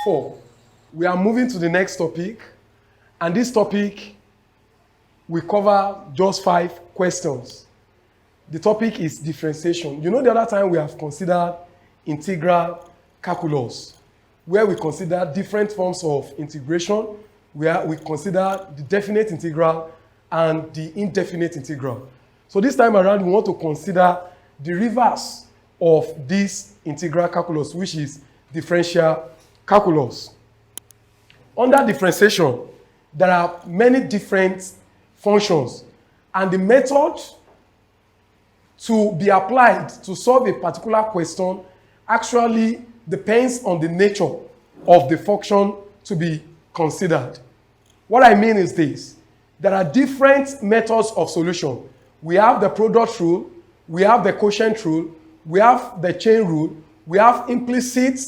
4. We are moving to the next topic, and this topic we cover just 5 questions. The topic is differentiation. You know, the other time we have considered integral calculus, where we consider different forms of integration, where we consider the definite integral and the indefinite integral. So this time around, we want to consider the reverse of this integral calculus, which is differential calculus. Under differentiation, there are many different functions, and the method to be applied to solve a particular question actually depends on the nature of the function to be considered. What I mean is this: there are different methods of solution. We have the product rule, we have the quotient rule, we have the chain rule, we have implicit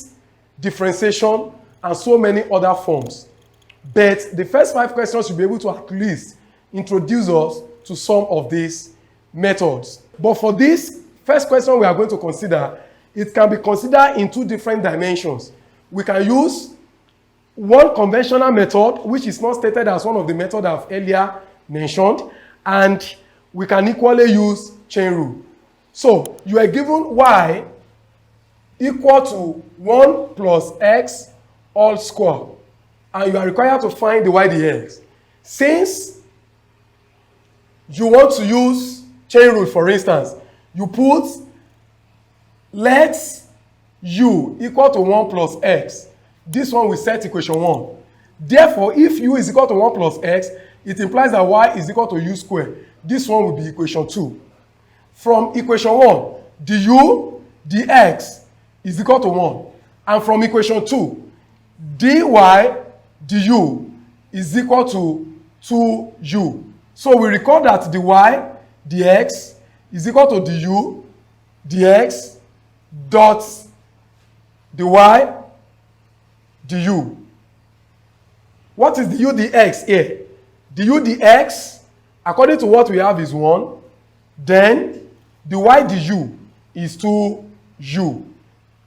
differentiation, and so many other forms. But the first 5 questions should be able to at least introduce us to some of these methods. But for this first question we are going to consider, it can be considered in 2 different dimensions. We can use one conventional method, which is not stated as one of the methods I've earlier mentioned, and we can equally use chain rule. So you are given y equal to 1 plus x all square, and you are required to find the y dx. Since you want to use chain rule, for instance, you put let u equal to 1 plus x. This one we set equation 1. Therefore, if u is equal to 1 plus x, it implies that y is equal to u squared. This one will be equation 2. From equation 1, du dx is equal to 1. And from equation 2, dy du is equal to 2u. So we record that dy dx is equal to du dx dot dy du. What is du dx here? Du dx, according to what we have, is 1. Then dy du is 2u.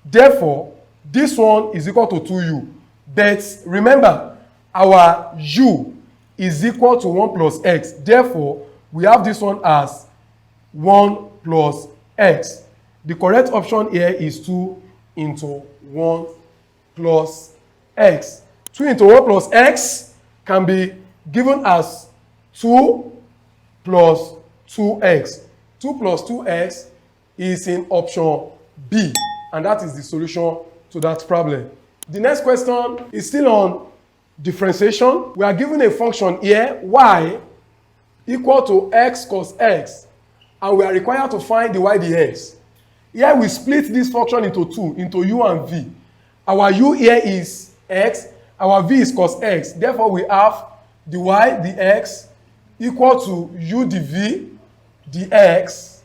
Therefore, this one is equal to 2u. But remember, our u is equal to 1 plus x. Therefore, we have this one as 1 plus x. The correct option here is 2 into 1 plus x. 2 into 1 plus x can be given as 2 plus 2x. 2 plus 2x is in option B, and that is the solution to that problem. The next question is still on differentiation. We are given a function here, y equal to x cos x, and we are required to find the y dx. Here we split this function into 2, into u and v. Our u here is x, our v is cos x. Therefore, we have dy dx equal to u dv dx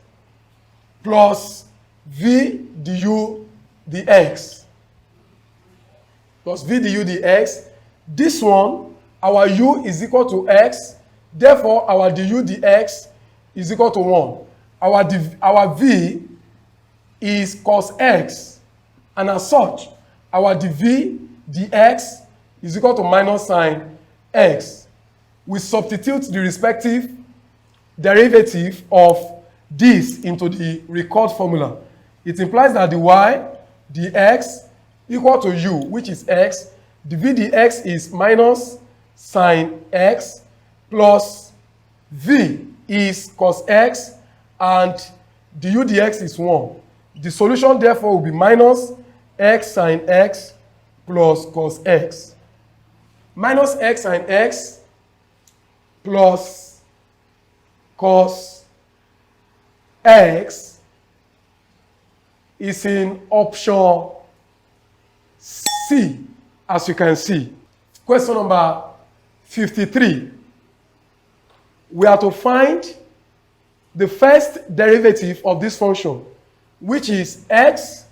plus v du dx. Plus v du dx. This one, our u is equal to x. Therefore, our du dx is equal to 1. Our v is cos x. And as such, our dv dx is equal to minus sine x. We substitute the respective derivative of this into the record formula. It implies that the y dx equal to u, which is x. Dv dx is minus sine x plus v is cos x, and du dx is 1. The solution, therefore, will be minus x sine x plus cos x. Minus x sine x plus cos x is in option C, as you can see. Question number 53. We are to find the first derivative of this function, which is x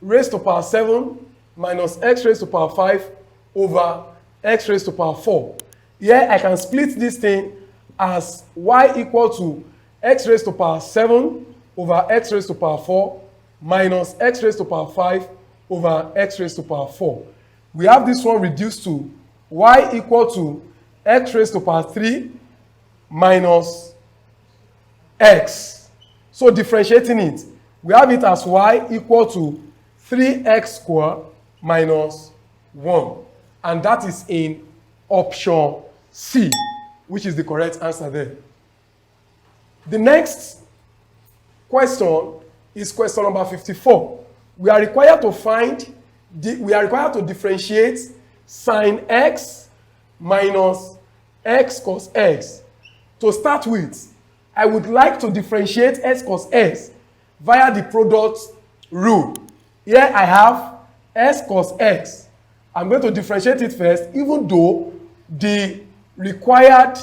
raised to power 7 minus x raised to power 5 over x raised to power 4. Here I can split this thing as y equal to x raised to power 7 over x raised to power 4 minus x raised to power 5 over x raised to power 4. We have this one reduced to y equal to x raised to power 3 minus x. So differentiating it, we have it as y equal to 3x squared minus 1. And that is in option C, which is the correct answer there. The next question is question number 54. We are required to differentiate sine x minus x cos x. To start with, I would like to differentiate x cos x via the product rule. Here I have s cos x. I'm going to differentiate it first, even though the required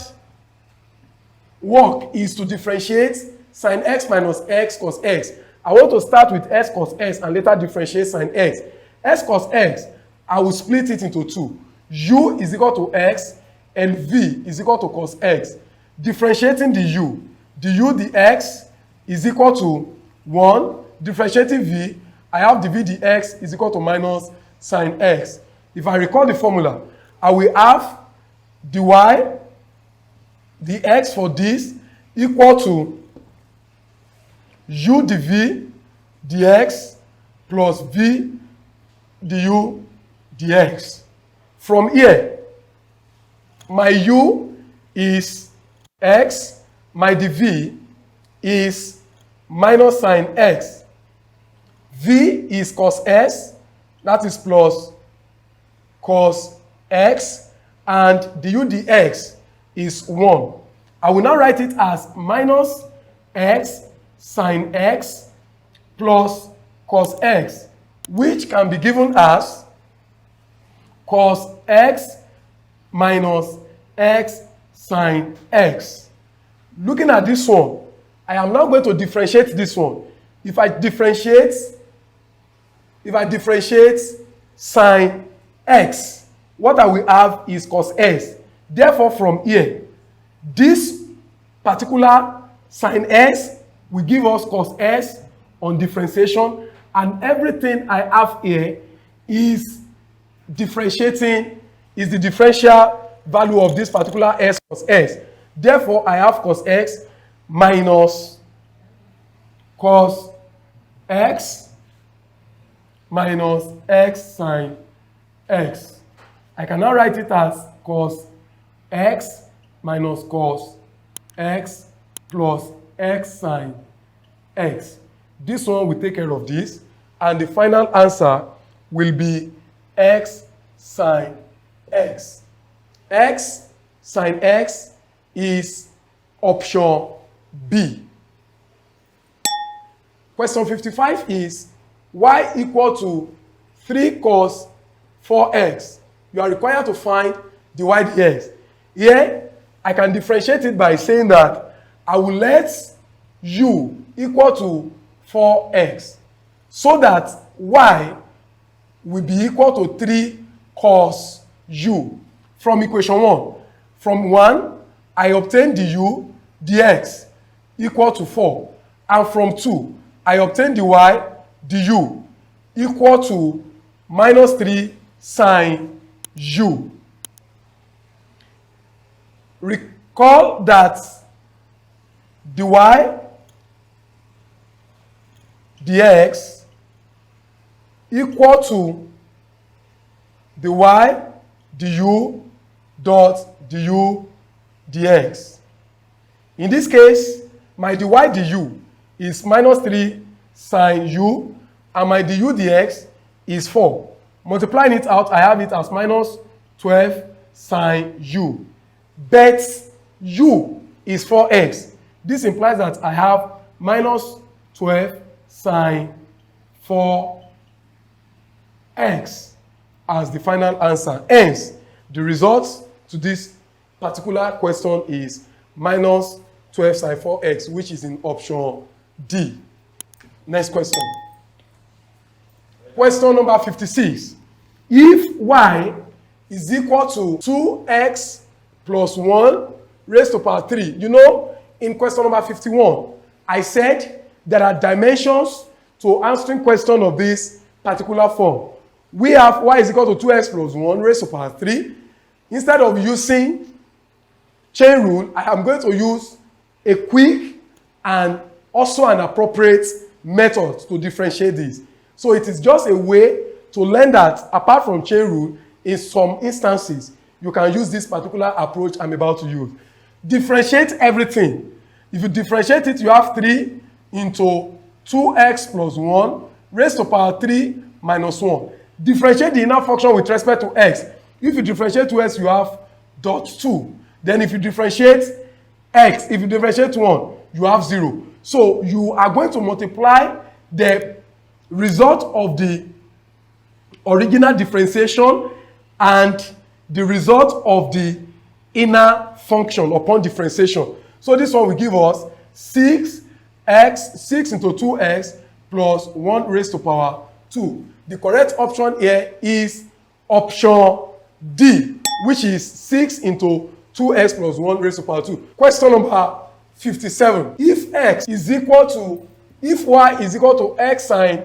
work is to differentiate sine x minus x cos x. I want to start with s cos x and later differentiate sine x. S cos x, I will split it into two. U is equal to x and v is equal to cos x. Differentiating the u, the x is equal to 1. Differentiating v, I have the v dx is equal to minus sine x. If I recall the formula, I will have the y, the x for this equal to u dv dx plus v du dx. From here, my u is x, my dv is minus sine x, v is cos s, that is plus cos x, and du dx is 1. I will now write it as minus x sine x plus cos x, which can be given as cos x minus x sine x. Looking at this one, I am now going to differentiate this one. If I differentiate sine x, what I will have is cos x. Therefore, from here, this particular sine x will give us cos x on differentiation, and everything I have here is differentiating, is the differential value of this particular s cos x. Therefore, I have cos x minus cos x minus x sine x. I can now write it as cos x minus cos x plus x sine x. This one will take care of this, and the final answer will be x sine x. X sine x is option B. Question 55 is y equal to 3 cos 4x. You are required to find the y dx. Here, I can differentiate it by saying that I will let u equal to 4x, so that y will be equal to 3 cos u. From equation 1, from 1, I obtain the u dx equal to 4. And from 2, I obtain the y du equal to minus 3 sine u. Recall that the y dx equal to the y du dot du dx. In this case, my dy du is minus 3 sine u, and my du dx is 4. Multiplying it out, I have it as minus 12 sine u. But u is 4x. This implies that I have minus 12 sine 4x as the final answer. Hence, the result to this particular question is minus 12 sine 4x, which is in option D. Next question. Question number 56. If y is equal to 2x plus 1 raised to power 3. You know, in question number 51, I said there are dimensions to answering question of this particular form. we have y is equal to 2x plus 1 raised to power 3. Instead of using chain rule, I am going to use a quick and also an appropriate method to differentiate this. So it is just a way to learn that apart from chain rule, in some instances, you can use this particular approach I'm about to use. Differentiate everything. If you differentiate it, you have 3 into 2x plus 1 raised to power 3 minus 1. Differentiate the inner function with respect to x. If you differentiate 2x, you have dot 2. Then if you differentiate x, if you differentiate 1, you have 0. So you are going to multiply the result of the original differentiation and the result of the inner function upon differentiation. So this one will give us 6 into 2x plus 1 raised to power 2. The correct option here is option D, which is 6 into 2x plus 1 raised to power 2. Question number 57. If y is equal to x sine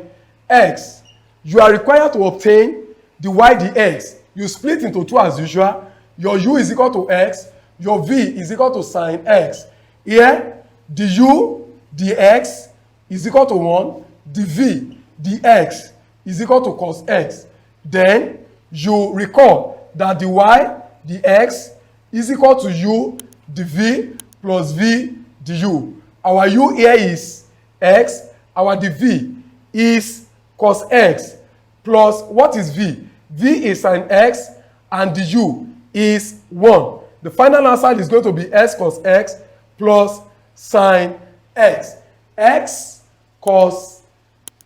x, you are required to obtain the y dx. You split into 2 as usual. Your u is equal to x. Your v is equal to sine x. Here, the u dx is equal to 1. The v dx is equal to cos x. Then, you recall that the y dx is equal to u dv plus v du. Our u here is x. Our dv is cos x plus what is v? V is sine x and du is 1. The final answer is going to be x cos x plus sine x. X cos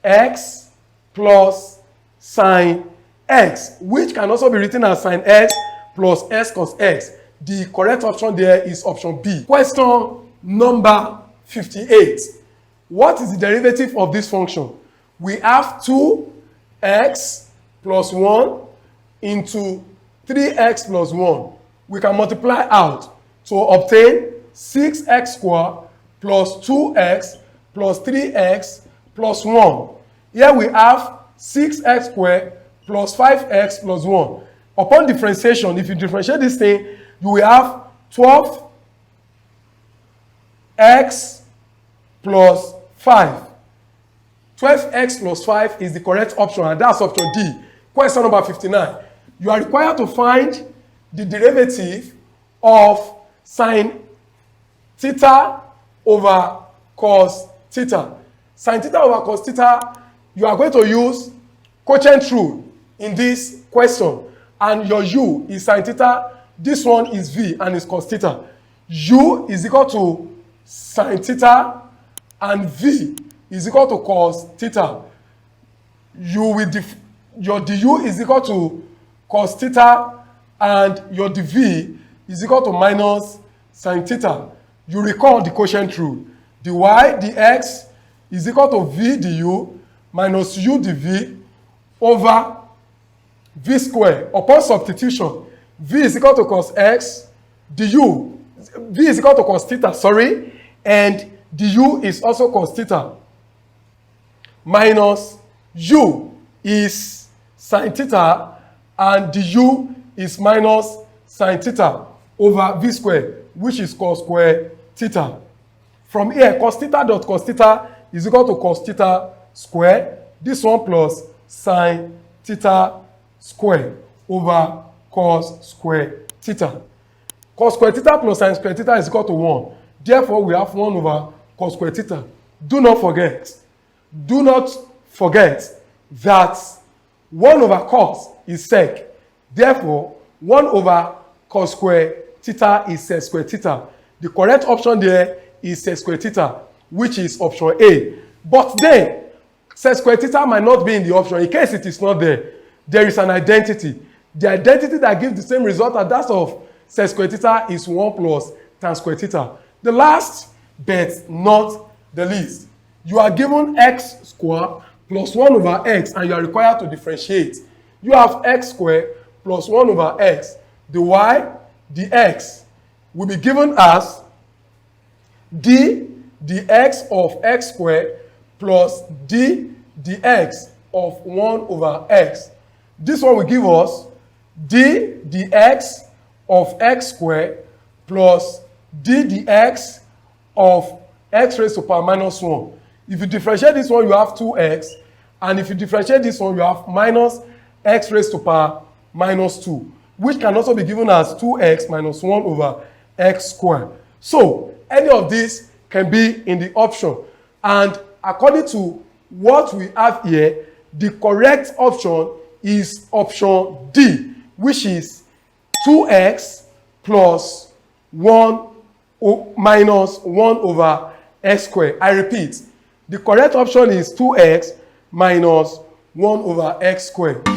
x plus sine x, which can also be written as sine x plus s cos x. The correct option there is option B. Question number 58. What is the derivative of this function? We have 2x plus 1 into 3x plus 1. We can multiply out to obtain 6x squared plus 2x plus 3x plus 1. Here we have 6x squared plus 5x plus 1. Upon differentiation, if you differentiate this thing, you will have 12x plus 5. 12x plus 5 is the correct option, and that's option D. Question number 59. You are required to find the derivative of sine theta over cos theta. Sine theta over cos theta, you are going to use quotient rule in this question. And your u is sine theta, this one is v and is cos theta. U is equal to sine theta and v is equal to cos theta. Your du is equal to cos theta and your dv is equal to minus sine theta. You recall the quotient rule. The y dx is equal to v du minus u dv over v squared. Upon substitution, v is equal to cos x, v is equal to cos theta, and du is also cos theta, minus u is sine theta, and du is minus sine theta over v squared, which is cos square theta. From here, cos theta dot cos theta is equal to cos theta squared, this one plus sine theta squared over cos square theta. Cos square theta plus sine square theta is equal to 1. Therefore, we have 1 over cos square theta. Do not forget that 1 over cos is sec. Therefore, 1 over cos square theta is sec square theta. The correct option there is sec square theta, which is option A. But then, sec square theta might not be in the option. In case it is not there, there is an identity. The identity that gives the same result as that of sec square theta is 1 plus tan square theta. The last but not the least, you are given x squared plus 1 over x and you are required to differentiate. You have x squared plus 1 over x. The y dx will be given as d dx of x squared plus d dx of 1 over x. This one will give us d dx of x squared plus d dx of x raised to power minus 1. If you differentiate this one, you have 2x. And if you differentiate this one, you have minus x raised to power minus 2, which can also be given as 2x minus 1 over x squared. So any of these can be in the option. And according to what we have here, the correct option is option D, which is 2x plus 1 minus 1 over x squared. I repeat, the correct option is 2x minus 1 over x squared.